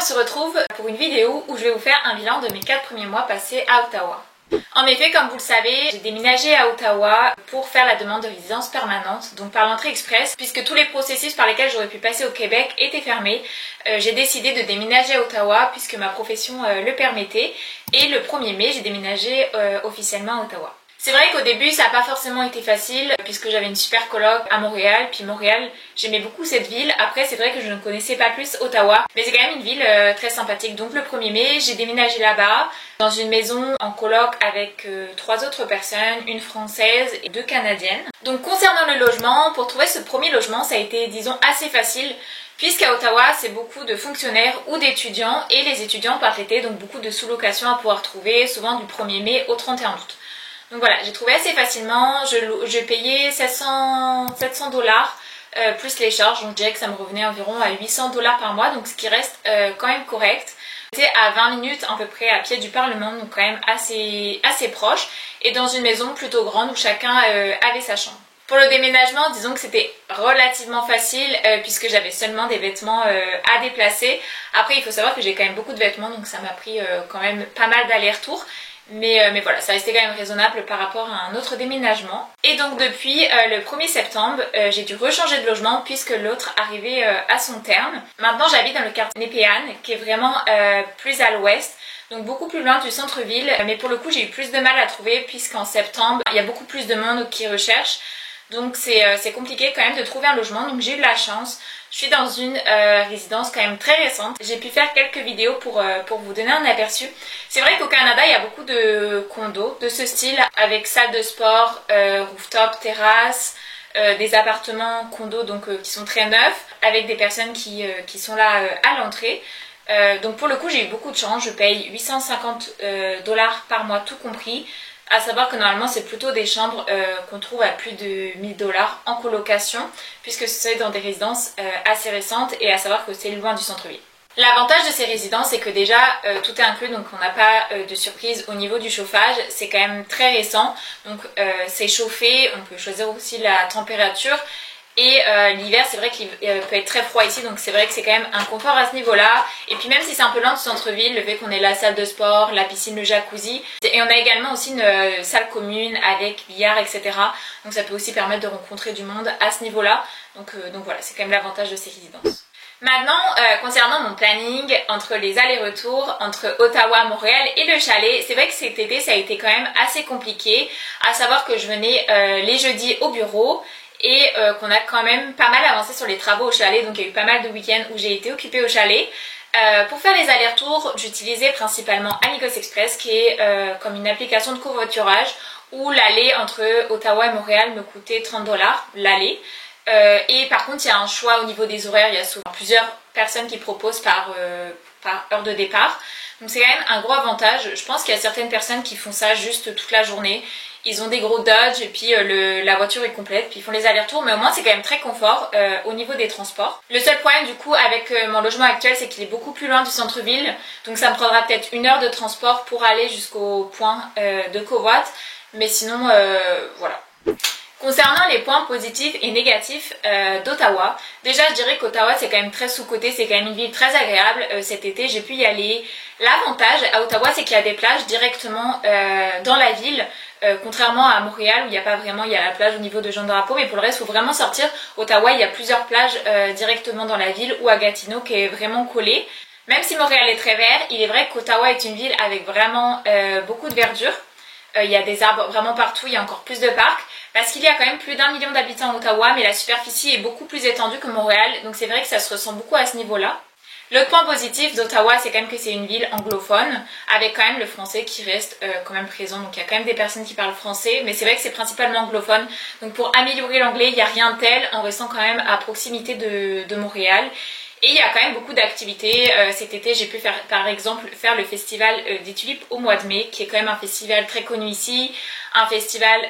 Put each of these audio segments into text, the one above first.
on se retrouve pour une vidéo où je vais vous faire un bilan de mes 4 premiers mois passés à Ottawa. En effet, comme vous le savez, j'ai déménagé à Ottawa pour faire la demande de résidence permanente, donc par l'entrée express, puisque tous les processus par lesquels j'aurais pu passer au Québec étaient fermés. J'ai décidé de déménager à Ottawa puisque ma profession le permettait, et le 1er mai, j'ai déménagé officiellement à Ottawa. C'est vrai qu'au début ça n'a pas forcément été facile puisque j'avais une super coloc à Montréal, puis Montréal j'aimais beaucoup cette ville. Après c'est vrai que je ne connaissais pas plus Ottawa, mais c'est quand même une ville très sympathique. Donc le 1er mai j'ai déménagé là-bas dans une maison en coloc avec 3 autres personnes, une française et 2 canadiennes. Donc concernant le logement, pour trouver ce premier logement ça a été disons assez facile, puisqu'à Ottawa, c'est beaucoup de fonctionnaires ou d'étudiants, et les étudiants par l'été, donc beaucoup de sous-locations à pouvoir trouver, souvent du 1er mai au 31 août. Donc voilà, j'ai trouvé assez facilement, je payais 700 $ plus les charges, donc je dirais que ça me revenait environ à 800 $ par mois, donc ce qui reste quand même correct. J'étais à 20 minutes à peu près à pied du Parlement, donc quand même assez proche, et dans une maison plutôt grande où chacun avait sa chambre. Pour le déménagement, disons que c'était relativement facile puisque j'avais seulement des vêtements à déplacer. Après, il faut savoir que j'ai quand même beaucoup de vêtements, donc ça m'a pris quand même pas mal d'allers-retours. Mais voilà, ça restait quand même raisonnable par rapport à un autre déménagement. Et donc depuis le 1er septembre, j'ai dû rechanger de logement puisque l'autre arrivait à son terme. Maintenant j'habite dans le quartier Nepean, qui est vraiment plus à l'ouest, donc beaucoup plus loin du centre-ville. Mais pour le coup j'ai eu plus de mal à trouver puisqu'en septembre, il y a beaucoup plus de monde qui recherche. Donc c'est compliqué quand même de trouver un logement, donc j'ai eu de la chance. Je suis dans une résidence quand même très récente. J'ai pu faire quelques vidéos pour vous donner un aperçu. C'est vrai qu'au Canada, il y a beaucoup de condos de ce style, avec salle de sport, rooftop, terrasse, des appartements condos donc, qui sont très neufs, avec des personnes qui sont là à l'entrée. Donc pour le coup, j'ai eu beaucoup de chance. Je paye 850 $ par mois tout compris. À savoir que normalement c'est plutôt des chambres qu'on trouve à plus de 1000 $ en colocation, puisque c'est dans des résidences assez récentes, et à savoir que c'est loin du centre-ville. L'avantage de ces résidences c'est que déjà tout est inclus, donc on n'a pas de surprise au niveau du chauffage, c'est quand même très récent, donc c'est chauffé, on peut choisir aussi la température. Et l'hiver c'est vrai qu'il peut être très froid ici, donc c'est vrai que c'est quand même un confort à ce niveau là. Et puis même si c'est un peu loin du centre-ville, le fait qu'on ait la salle de sport, la piscine, le jacuzzi, et on a également aussi une salle commune avec billard, etc. Donc ça peut aussi permettre de rencontrer du monde à ce niveau là. Donc voilà, c'est quand même l'avantage de ces résidences. Maintenant, concernant mon planning entre les allers-retours entre Ottawa, Montréal et le chalet, c'est vrai que cet été ça a été quand même assez compliqué, à savoir que je venais les jeudis au bureau, et qu'on a quand même pas mal avancé sur les travaux au chalet, donc il y a eu pas mal de week-ends où j'ai été occupée au chalet. Pour faire les allers-retours, j'utilisais principalement Amigos Express, qui est comme une application de covoiturage, où l'aller entre Ottawa et Montréal me coûtait 30 $ l'aller. Et par contre il y a un choix au niveau des horaires, il y a souvent plusieurs personnes qui proposent par heure de départ. Donc c'est quand même un gros avantage. Je pense qu'il y a certaines personnes qui font ça juste toute la journée. Ils ont des gros Dodge et puis la voiture est complète, puis ils font les allers-retours, mais au moins c'est quand même très confort au niveau des transports. Le seul problème du coup avec mon logement actuel, c'est qu'il est beaucoup plus loin du centre-ville, donc ça me prendra peut-être 1 heure de transport pour aller jusqu'au point de Covot, mais sinon voilà. Concernant les points positifs et négatifs d'Ottawa, déjà je dirais qu'Ottawa c'est quand même très sous-coté, c'est quand même une ville très agréable. Cet été j'ai pu y aller. L'avantage à Ottawa c'est qu'il y a des plages directement dans la ville, contrairement à Montréal où il n'y a pas vraiment, il y a la plage au niveau de Jean-Drapeau, mais pour le reste il faut vraiment sortir. Ottawa il y a plusieurs plages directement dans la ville, ou à Gatineau qui est vraiment collé. Même si Montréal est très vert, il est vrai qu'Ottawa est une ville avec vraiment beaucoup de verdure. Il y a des arbres vraiment partout, il y a encore plus de parcs. Parce qu'il y a quand même plus d'1 million d'habitants à Ottawa, mais la superficie est beaucoup plus étendue que Montréal, donc c'est vrai que ça se ressent beaucoup à ce niveau-là. L'autre point positif d'Ottawa, c'est quand même que c'est une ville anglophone, avec quand même le français qui reste quand même présent, donc il y a quand même des personnes qui parlent français, mais c'est vrai que c'est principalement anglophone, donc pour améliorer l'anglais, il n'y a rien de tel en restant quand même à proximité de Montréal. Et il y a quand même beaucoup d'activités. Cet été j'ai pu faire par exemple le festival des tulipes au mois de mai, qui est quand même un festival très connu ici, un festival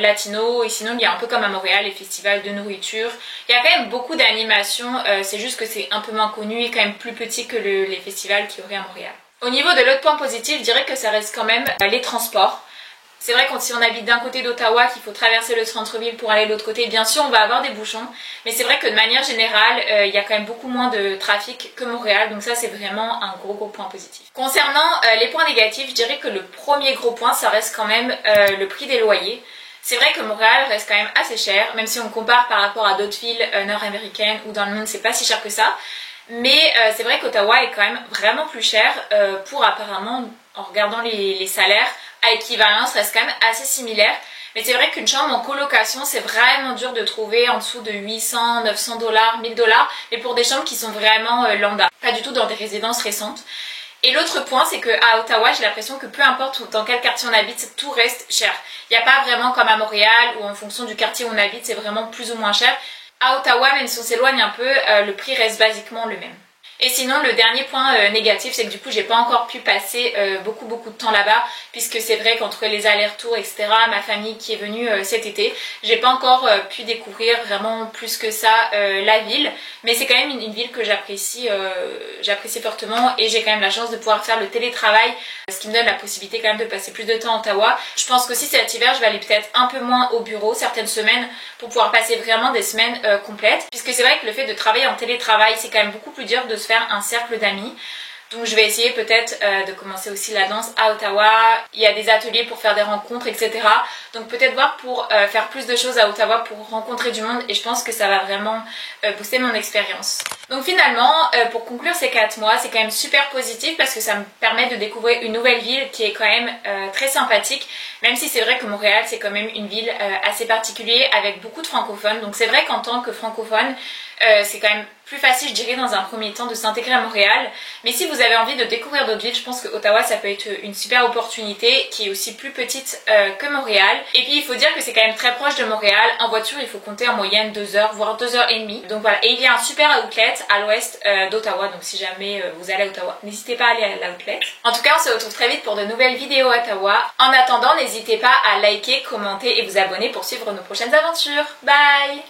latino, et sinon il y a un peu comme à Montréal les festivals de nourriture. Il y a quand même beaucoup d'animations, c'est juste que c'est un peu moins connu et quand même plus petit que les festivals qu'il y aurait à Montréal. Au niveau de l'autre point positif, je dirais que ça reste quand même les transports. C'est vrai que si on habite d'un côté d'Ottawa, qu'il faut traverser le centre-ville pour aller de l'autre côté, bien sûr on va avoir des bouchons, mais c'est vrai que de manière générale, il y a quand même beaucoup moins de trafic que Montréal, donc ça c'est vraiment un gros point positif. Concernant les points négatifs, je dirais que le premier gros point, ça reste quand même le prix des loyers. C'est vrai que Montréal reste quand même assez cher, même si on compare par rapport à d'autres villes nord-américaines ou dans le monde, c'est pas si cher que ça. Mais c'est vrai qu'Ottawa est quand même vraiment plus cher pour apparemment, en regardant les salaires, à équivalence reste quand même assez similaire. Mais c'est vrai qu'une chambre en colocation, c'est vraiment dur de trouver en dessous de 800, 900 dollars, 1000 dollars, mais pour des chambres qui sont vraiment lambda, pas du tout dans des résidences récentes. Et l'autre point, c'est qu'à Ottawa, j'ai l'impression que peu importe dans quel quartier on habite, tout reste cher. Il n'y a pas vraiment comme à Montréal, où en fonction du quartier où on habite, c'est vraiment plus ou moins cher. À Ottawa, même si on s'éloigne un peu, le prix reste basiquement le même. Et sinon, le dernier point négatif, c'est que du coup, j'ai pas encore pu passer beaucoup de temps là-bas, puisque c'est vrai qu'entre les allers-retours, etc., ma famille qui est venue cet été, j'ai pas encore pu découvrir vraiment plus que ça la ville, mais c'est quand même une ville que j'apprécie fortement, et j'ai quand même la chance de pouvoir faire le télétravail, ce qui me donne la possibilité quand même de passer plus de temps à Ottawa. Je pense qu'aussi cet hiver, je vais aller peut-être un peu moins au bureau certaines semaines pour pouvoir passer vraiment des semaines complètes, puisque c'est vrai que le fait de travailler en télétravail, c'est quand même beaucoup plus dur de se faire un cercle d'amis. Donc je vais essayer peut-être de commencer aussi la danse à Ottawa. Il y a des ateliers pour faire des rencontres, etc. Donc peut-être voir pour faire plus de choses à Ottawa pour rencontrer du monde, et je pense que ça va vraiment booster mon expérience. Donc finalement, pour conclure ces 4 mois, c'est quand même super positif parce que ça me permet de découvrir une nouvelle ville qui est quand même très sympathique, même si c'est vrai que Montréal c'est quand même une ville assez particulière avec beaucoup de francophones. Donc c'est vrai qu'en tant que francophone, c'est quand même plus facile, je dirais, dans un premier temps de s'intégrer à Montréal. Mais si vous avez envie de découvrir d'autres villes, je pense que Ottawa ça peut être une super opportunité, qui est aussi plus petite que Montréal. Et puis il faut dire que c'est quand même très proche de Montréal. En voiture il faut compter en moyenne 2 heures, voire 2 heures et demie. Donc voilà, et il y a un super outlet à l'ouest d'Ottawa, donc si jamais vous allez à Ottawa, n'hésitez pas à aller à l'outlet. En tout cas, on se retrouve très vite pour de nouvelles vidéos à Ottawa. En attendant, n'hésitez pas à liker, commenter et vous abonner pour suivre nos prochaines aventures. Bye!